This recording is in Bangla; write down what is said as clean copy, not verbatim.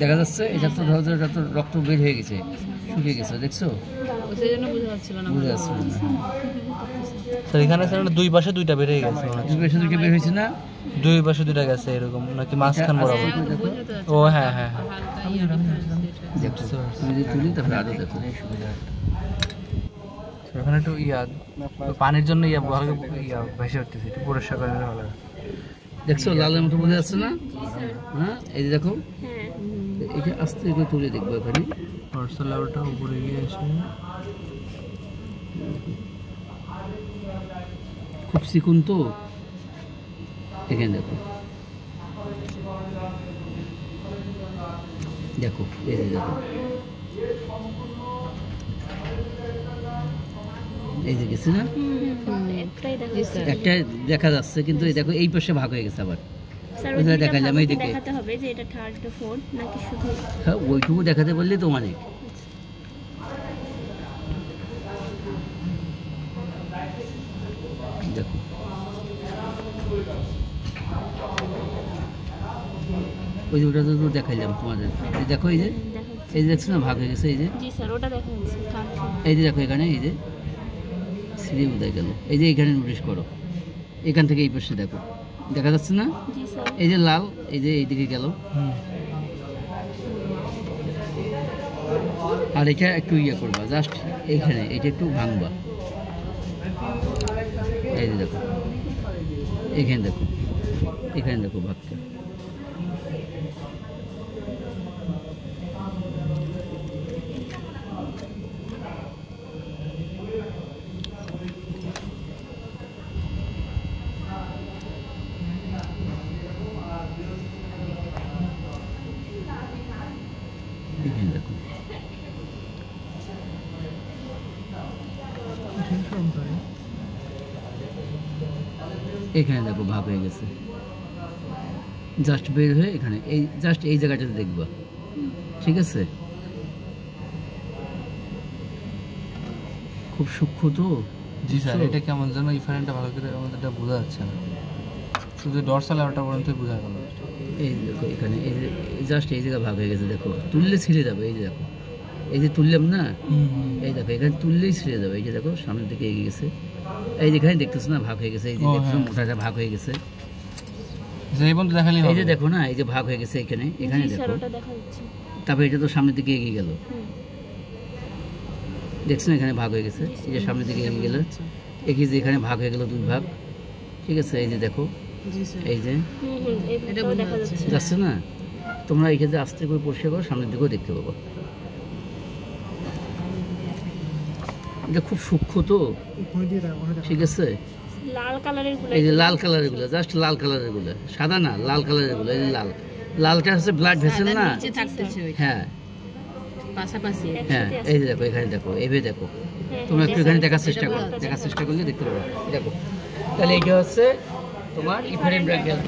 দেখা যাচ্ছে এটা তো ধরো যত রক্ত বের হয়ে গেছে, শুকিয়ে গেছে, দেখছো? বুঝা যাচ্ছিল না। স্যার এখানে স্যার দুই পাশে দুইটা বের হয়ে গেছে, দুই পাশে দুইটা বের হয়েছে না? দুই পাশে দুইটা গেছে এরকম নাকি মাঝখান বরাবর? ও হ্যাঁ হ্যাঁ হ্যাঁ, দেখছো? তুমি যদি তুলি তারপরে আরো দেখো। ওখানে একটু পানির জন্য ভালো ভেসে উঠতেছে, একটু পরিষ্কার করে নিলে ভালো। দেখছো লালের মতো বোঝা যাচ্ছে না? হ্যাঁ, এই যে দেখো, এটা আস্তে করে তুলে দেখবো এখানে। ডরসাল লেয়ারটা উপরে গিয়ে এসে খুব চিকুন তো, এখানে দেখো, দেখো এই যে দেখো, এই যে গেছে না? একটা দেখা যাচ্ছে, কিন্তু এই দেখো এই পাশে ভাগ হয়ে গেছে আবার। দেখালাম এই দিকে, হ্যাঁ ওইটুকু দেখাতে বললে তো অনেক। দেখো ওই যে ওটা তো দেখাইলাম তোমাদের, এই দেখো এই যে, এই যে দেখছো না ভাগ হয়ে গেছে, এই যে এই যে দেখো এখানে, এই যে সিঁড়ি বোঝাই গেল, এই যে এখানে নোটিস করো, এখান থেকে এই পাশে দেখো, দেখা যাচ্ছে না? এই যে লাল, এই যে এইদিকে গেল, আর এটা একটু করবা জাস্ট এইখানে, এটা একটু ভাঙবা, এই যে দেখো এখানে দেখো, এখানে দেখো ভাগটা। এখানে দেখো, এখানে দেখো ভাগ হয়ে গেছে, জাস্ট বের হয়ে এখানে, এই জাস্ট এই জায়গাটাতে দেখবা, ঠিক আছে? খুব সূক্ষ্ম তো। জি স্যার, এটা কেমন যেন ইফারেন্টটা ভালো করে আমাদেরটা বোঝা যাচ্ছে না, শুধু ডরসাল লেয়ারটা পর্যন্ত বোঝা গেল। এই দেখো এখানে, এই যে জাস্ট এই জায়গা ভাগ হয়ে গেছে, দেখো তুললে ছিঁড়ে যাবে, এই যে দেখো, এই যে তুললাম না, এই দেখো এখানে তুললেই ছিঁড়ে যাবে, এই যে দেখো সামনের দিকে এগিয়ে গেছে, এই যেখানে দেখতেছো না ভাগ হয়ে গেছে, এই যে দেখছো মোটাটা ভাগ হয়ে গেছে, এই যে দেখো না, এই যে ভাগ হয়ে গেছে এখানে, এখানে দেখো, তারপরে এটা তো সামনের দিকে এগিয়ে গেল, দেখছো না এখানে ভাগ হয়ে গেছে, এই যে সামনের দিকে এগিয়ে গেল, এগিয়ে যে এখানে ভাগ হয়ে গেল দুই ভাগ, ঠিক আছে? এই যে দেখো, এই যে যাচ্ছে না, তোমরা এখানে আস্তে করে পরিষ্কার করো, সামনের দিকেও দেখতে পাবো। এটা খুব সূক্ষ্ম তো, ঠিক আছে? এই যে লাল কালারের গুলো, জাস্ট লাল কালারের গুলো, সাদা না, লাল কালারের গুলো, এই যে লাল, লালটা হচ্ছে ব্লাড ভেসেল না? হ্যাঁ হ্যাঁ, এই যে দেখো এখানে দেখো, এভাবে দেখো, তোমরা একটু এখানে দেখার চেষ্টা করো, দেখার চেষ্টা করলে দেখতে পাবো। দেখো তাহলে এইটা হচ্ছে তোমার ইফারেন্ট ব্র্যাঙ্কেল।